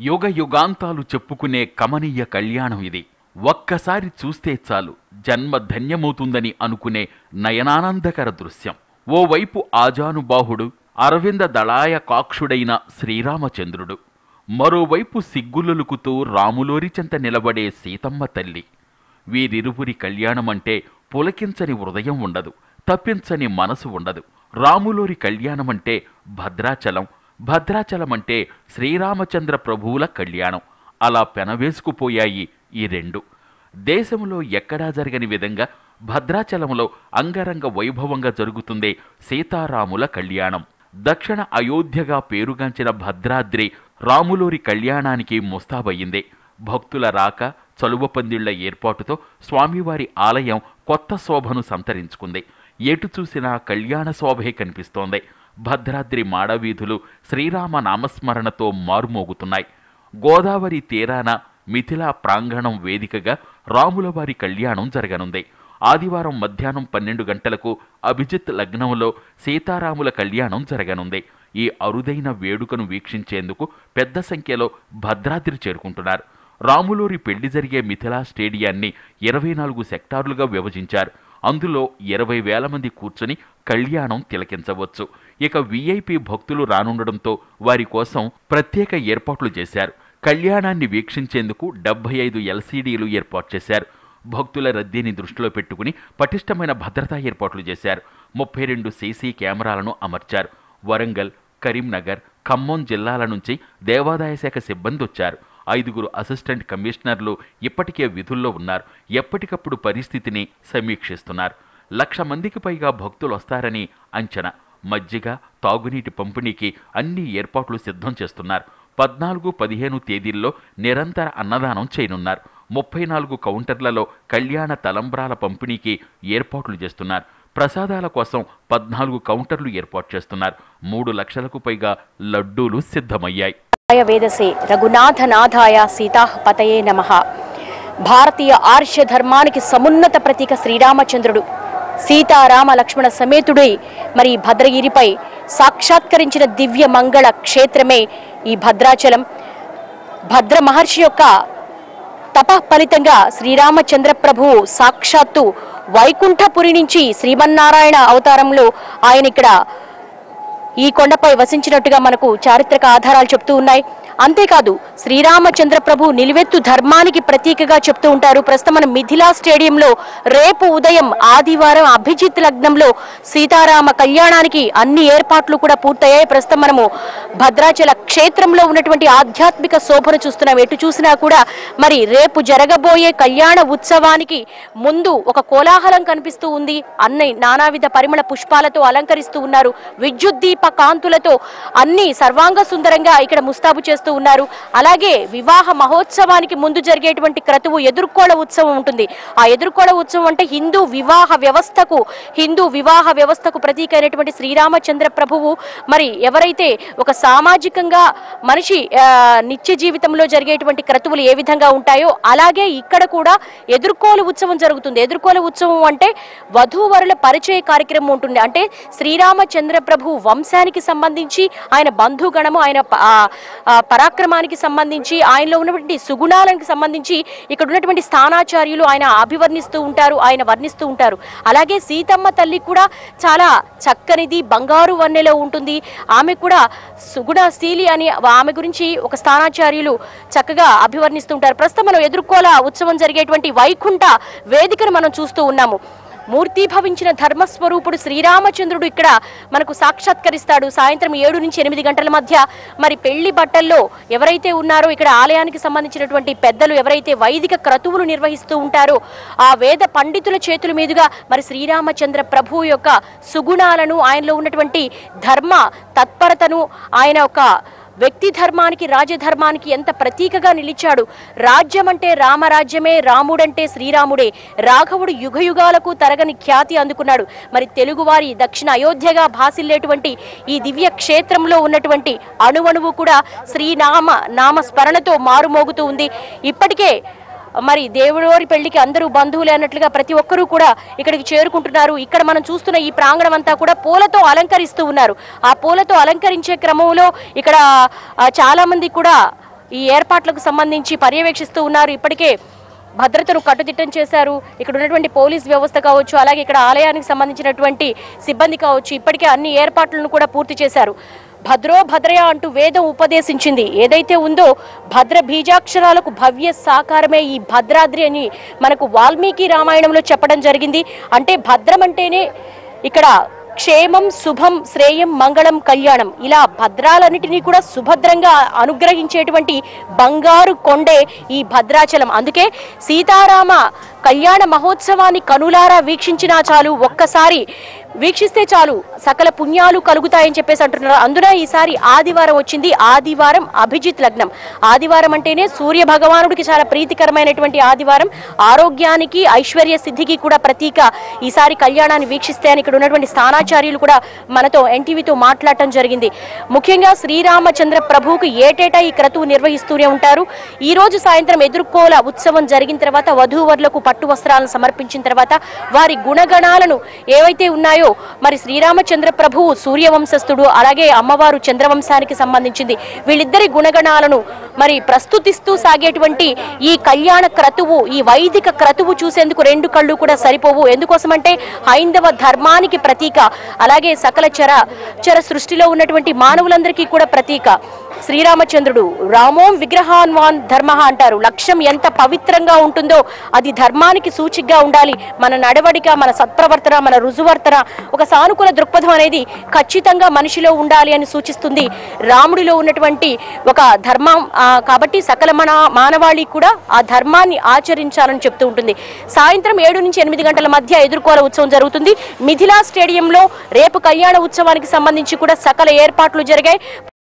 యుగ యుగాంతాలు చెప్పుకునే కమనీయ కళ్యాణం ఇది. ఒక్కసారి చూస్తే చాలు జన్మ ధన్యమవుతుందని అనుకునే నయనానందకర దృశ్యం. ఓవైపు ఆజానుబాహుడు అరవింద దళాయ కాక్షుడైన శ్రీరామచంద్రుడు, మరోవైపు సిగ్గులొలుకుతూ రాములోరి చెంత నిలబడే సీతమ్మ తల్లి. వీరిరువురి కళ్యాణమంటే పులకించని హృదయం ఉండదు, తప్పించని మనసు ఉండదు. రాములోరి కళ్యాణమంటే భద్రాచలం, భద్రాచలమంటే శ్రీరామచంద్ర ప్రభువుల కళ్యాణం. అలా పెనవేసుకుపోయాయి ఈ రెండు. దేశంలో ఎక్కడా జరగని విధంగా భద్రాచలంలో అంగరంగ వైభవంగా జరుగుతుంది సీతారాముల కళ్యాణం. దక్షిణ అయోధ్యగా పేరుగాంచిన భద్రాద్రి రాములోరి కళ్యాణానికి ముస్తాబయ్యింది. భక్తుల రాక, చలువ పందిళ్ల ఏర్పాటుతో స్వామివారి ఆలయం కొత్త శోభను సంతరించుకుంది. ఎటు చూసినా కళ్యాణ శోభే కనిపిస్తోంది. భద్రాద్రి మాడవీధులు శ్రీరామ నామస్మరణతో మారుమోగుతున్నాయి. గోదావరి తీరాన మిథిలా ప్రాంగణం వేదికగా రాములవారి కళ్యాణం జరగనుంది. ఆదివారం మధ్యాహ్నం 12 గంటలకు అభిజిత్ లగ్నంలో సీతారాముల కళ్యాణం జరగనుంది. ఈ అరుదైన వేడుకను వీక్షించేందుకు పెద్ద సంఖ్యలో భద్రాద్రి చేరుకుంటున్నారు. రాములోరి పెళ్లి జరిగే మిథిలా స్టేడియాన్ని 24 సెక్టార్లుగా విభజించారు. అందులో 20,000 మంది కూర్చొని కళ్యాణం తిలకించవచ్చు. ఇక వీఐపీ భక్తులు రానుండడంతో వారి కోసం ప్రత్యేక ఏర్పాట్లు చేశారు. కళ్యాణాన్ని వీక్షించేందుకు 75 ఎల్సీడీలు ఏర్పాటు చేశారు. భక్తుల రద్దీని దృష్టిలో పెట్టుకుని పటిష్టమైన భద్రతా ఏర్పాట్లు చేశారు. 32 సీసీ కెమెరాలను అమర్చారు. వరంగల్, కరీంనగర్, ఖమ్మం జిల్లాల నుంచి దేవాదాయ శాఖ సిబ్బంది వచ్చారు. 5 అసిస్టెంట్ కమిషనర్లు ఇప్పటికే విధుల్లో ఉన్నారు. ఎప్పటికప్పుడు పరిస్థితిని సమీక్షిస్తున్నారు. 1,00,000 మందికి పైగా భక్తులు వస్తారని అంచనా. మజ్జిగ, తాగునీటి పంపిణీకి అన్ని ఏర్పాట్లు సిద్ధం చేస్తున్నారు. 14, 15 తేదీల్లో నిరంతర అన్నదానం చేయనున్నారు. 34 కౌంటర్లలో కళ్యాణ తలంబ్రాల పంపిణీకి ఏర్పాట్లు చేస్తున్నారు. ప్రసాదాల కోసం 14 కౌంటర్లు ఏర్పాటు చేస్తున్నారు. 3 లక్షలకు పైగా లడ్డూలు సిద్ధమయ్యాయి. వేదసే రఘునాథనాథాయ సీతాః పతయే నమః. భారతీయ ఆర్ష ధర్మానికి సమున్నత ప్రతీక శ్రీరామచంద్రుడు సీతారామ లక్ష్మణ సమేతుడై మరి భద్రగిరిపై సాక్షాత్కరించిన దివ్య మంగళ క్షేత్రమే ఈ భద్రాచలం. భద్ర మహర్షి యొక్క తప ఫలితంగా శ్రీరామచంద్ర ప్రభువు సాక్షాత్తు వైకుంఠపురి నుంచి శ్రీమన్నారాయణ అవతారంలో ఆయన ఇక్కడ ఈ కొండపై వసించినట్టుగా మనకు చారిత్రక ఆధారాలు చెప్తూ ఉన్నాయి. అంతేకాదు శ్రీరామచంద్ర ప్రభు నిలువెత్తు ధర్మానికి ప్రతీకగా చెప్తూ ఉంటారు. ప్రస్తుతం మనం మిథిలా స్టేడియంలో రేపు ఉదయం ఆదివారం అభిజిత్ లగ్నంలో సీతారామ కళ్యాణానికి అన్ని ఏర్పాట్లు కూడా పూర్తయ్యాయి. ప్రస్తుతం మనము భద్రాచల క్షేత్రంలో ఉన్నటువంటి ఆధ్యాత్మిక శోభను చూస్తున్నాం. ఎటు చూసినా కూడా మరి రేపు జరగబోయే కళ్యాణ ఉత్సవానికి ముందు ఒక కోలాహలం కనిపిస్తూ ఉంది. అన్ని నానావిధ పరిమళ పుష్పాలతో అలంకరిస్తూ ఉన్నారు. విద్యుత్ దీప కాంతులతో అన్ని సర్వాంగ సుందరంగా ఇక్కడ ముస్తాబు చేస్తూ ఉన్నారు. అలాగే వివాహ మహోత్సవానికి ముందు జరిగేటువంటి క్రతువు ఎదుర్కోళ ఉత్సవం ఉంటుంది. ఆ ఎదుర్కోళ ఉత్సవం అంటే హిందూ వివాహ వ్యవస్థకు ప్రతీక అయినటువంటి శ్రీరామచంద్ర ప్రభువు మరి ఎవరైతే ఒక సామాజికంగా మనిషి నిత్య జీవితంలో జరిగేటువంటి క్రతువులు ఏ విధంగా ఉంటాయో అలాగే ఇక్కడ కూడా ఎదుర్కోలు ఉత్సవం జరుగుతుంది. ఎదుర్కోలు ఉత్సవం అంటే వధూవరుల పరిచయ కార్యక్రమం ఉంటుంది. అంటే శ్రీరామచంద్ర ప్రభు వంశానికి సంబంధించి ఆయన బంధుగణము, ఆయన పరాక్రమానికి సంబంధించి, ఆయనలో ఉన్నటువంటి సుగుణాలకు సంబంధించి ఇక్కడ ఉన్నటువంటి స్థానాచార్యులు ఆయన అభివర్ణిస్తూ ఉంటారు, ఆయన వర్ణిస్తూ ఉంటారు. అలాగే సీతమ్మ తల్లి కూడా చాలా చక్కనిది, బంగారు వన్నెలో ఉంటుంది. ఆమె కూడా సుగుణశీలి అని ఆమె గురించి ఒక స్థానాచార్యులు చక్కగా అభివర్ణిస్తుంటారు. ప్రస్తుతం మనం ఎదుర్కోల ఉత్సవం జరిగేటువంటి వైకుంఠ వేదికను మనం చూస్తూ ఉన్నాము. మూర్తిభవించిన ధర్మస్వరూపుడు శ్రీరామచంద్రుడు ఇక్కడ మనకు సాక్షాత్కరిస్తాడు. సాయంత్రం 7 నుంచి 8 గంటల మధ్య మరి పెళ్లి బట్టల్లో ఎవరైతే ఉన్నారో ఇక్కడ ఆలయానికి సంబంధించినటువంటి పెద్దలు ఎవరైతే వైదిక క్రతువులు నిర్వహిస్తూ ఉంటారో ఆ వేద పండితుల చేతుల మీదుగా మరి శ్రీరామచంద్ర ప్రభు యొక్క సుగుణాలను, ఆయనలో ఉన్నటువంటి ధర్మ తత్పరతను, ఆయన యొక్క వ్యక్తి ధర్మానికి, రాజధర్మానికి ఎంత ప్రతీకగా నిలిచాడు. రాజ్యం అంటే రామరాజ్యమే, రాముడంటే శ్రీరాముడే. రాఘవుడు యుగయుగాలకు తరగని ఖ్యాతి అందుకున్నాడు. మరి తెలుగువారి దక్షిణ అయోధ్యగా భాసిల్లేటువంటి ఈ దివ్య క్షేత్రంలో ఉన్నటువంటి అణువణువు కూడా నామ స్మరణతో మారుమోగుతూ ఉంది. ఇప్పటికే మరి దేవుడోరి పెళ్లికి అందరూ బంధువులే అన్నట్లుగా ప్రతి ఒక్కరూ కూడా ఇక్కడికి చేరుకుంటున్నారు. ఇక్కడ మనం చూస్తున్న ఈ ప్రాంగణం అంతా కూడా పూలతో అలంకరిస్తూ ఉన్నారు. ఆ పూలతో అలంకరించే క్రమంలో ఇక్కడ చాలా మంది కూడా ఈ ఏర్పాట్లకు సంబంధించి పర్యవేక్షిస్తూ ఉన్నారు. ఇప్పటికే భద్రతను కట్టుదిట్టం చేశారు. ఇక్కడ ఉన్నటువంటి పోలీస్ వ్యవస్థ కావచ్చు, అలాగే ఇక్కడ ఆలయానికి సంబంధించినటువంటి సిబ్బంది కావచ్చు, ఇప్పటికే అన్ని ఏర్పాట్లను కూడా పూర్తి చేశారు. భద్రో భద్రయ అంటూ వేదం ఉపదేశించింది. ఏదైతే ఉందో భద్ర బీజాక్షరాలకు భవ్య సాకారమే ఈ భద్రాద్రి అని మనకు వాల్మీకి రామాయణంలో చెప్పడం జరిగింది. అంటే భద్రం అంటేనే ఇక్కడ క్షేమం, శుభం, శ్రేయం, మంగళం, కళ్యాణం, ఇలా భద్రాలన్నిటినీ కూడా సుభద్రంగా అనుగ్రహించేటువంటి బంగారు కొండే ఈ భద్రాచలం. అందుకే సీతారామ కళ్యాణ మహోత్సవాన్ని కనులారా వీక్షించినా చాలు, ఒక్కసారి వీక్షిస్తే చాలు సకల పుణ్యాలు కలుగుతాయని చెప్పేసి అంటున్నారు. అందున ఈసారి ఆదివారం వచ్చింది. ఆదివారం అభిజిత్ లగ్నం. ఆదివారం అంటేనే సూర్య భగవానుడికి చాలా ప్రీతికరమైనటువంటి ఆదివారం. ఆరోగ్యానికి, ఐశ్వర్య సిద్ధికి కూడా ప్రతీక. ఈసారి కళ్యాణాన్ని వీక్షిస్తే అని ఇక్కడ ఉన్నటువంటి స్థానాచార్యులు కూడా మనతో ఎన్టీవీతో మాట్లాడటం జరిగింది. ముఖ్యంగా శ్రీరామచంద్ర ప్రభువుకు ఏటేటా ఈ క్రతువు నిర్వహిస్తూనే ఉంటారు. ఈ రోజు సాయంత్రం ఎదుర్కోల ఉత్సవం జరిగిన తర్వాత వధూవరులకు పట్టు వస్త్రాలను సమర్పించిన తర్వాత వారి గుణగణాలను ఏవైతే ఉన్నాయో, మరి శ్రీరామచంద్ర ప్రభువు సూర్యవంశస్థుడు, అలాగే అమ్మవారు చంద్రవంశానికి సంబంధించింది, వీళ్ళిద్దరి గుణగణాలను మరి ప్రస్తుతిస్తూ సాగేటువంటి ఈ కళ్యాణ క్రతువు, ఈ వైదిక క్రతువు చూసేందుకు రెండు కళ్ళు కూడా సరిపోవు. ఎందుకోసమంటే హైందవ ధర్మానికి ప్రతీక, అలాగే సకల చర సృష్టిలో ఉన్నటువంటి మానవులందరికీ కూడా ప్రతీక. శ్రీరామచంద్రుడు రామోం విగ్రహాన్వాన్ ధర్మ అంటారు. లక్ష్యం ఎంత పవిత్రంగా ఉంటుందో అది ధర్మానికి సూచికగా ఉండాలి. మన నడవడిక, మన సత్ప్రవర్తన, మన రుజువర్తన, ఒక సానుకూల దృక్పథం అనేది ఖచ్చితంగా మనిషిలో ఉండాలి అని సూచిస్తుంది రాముడిలో ఉన్నటువంటి ఒక ధర్మం. కాబట్టి సకల మానవాళి కూడా ఆ ధర్మాన్ని ఆచరించాలని చెప్తూ ఉంటుంది. సాయంత్రం 7 నుంచి 8 గంటల మధ్య ఎదుర్కోల ఉత్సవం జరుగుతుంది. మిథిలా స్టేడియంలో రేపు కళ్యాణ ఉత్సవానికి సంబంధించి కూడా సకల ఏర్పాట్లు జరిగాయి.